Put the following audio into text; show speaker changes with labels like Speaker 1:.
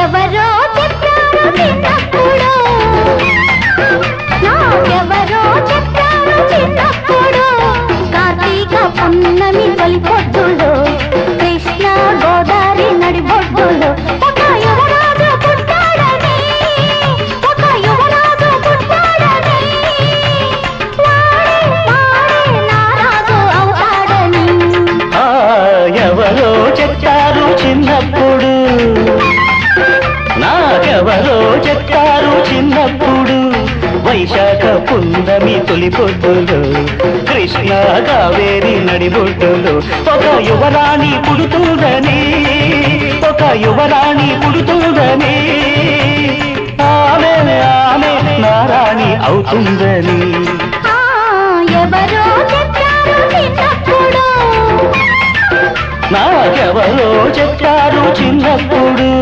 Speaker 1: ఎవరో చెప్పారు చిన్నప్పుడు, నాకెవరో చెప్పారు చిన్నప్పుడు, కార్తీక పున్నమి తొలి పొద్దులో, కృష్ణ గోదావరి నడిబొడ్డులో ఒక యువరాజు పుట్టాడని, ఒక యువరాజు పుట్టాడని, వాడే వాడే నా రాజు అవుతాడని.
Speaker 2: ఎవరో చెప్పారు చిన్నప్పుడు, నాకెవరో చెప్పారు చిన్నప్పుడు, వైశాఖ పున్నమి తొలి పొద్దులో, కృష్ణ కావేరి నడిబొడ్డులో ఒక యువరాణి పుడుతుందని, ఒక యువరాణి పుడుతుందని, ఆమె ఆమె నారాణి అవుతుందని.
Speaker 1: ఎవరో చెప్పారు చిన్నప్పుడు,
Speaker 2: నాకెవరో చెప్పారు చిన్నప్పుడు.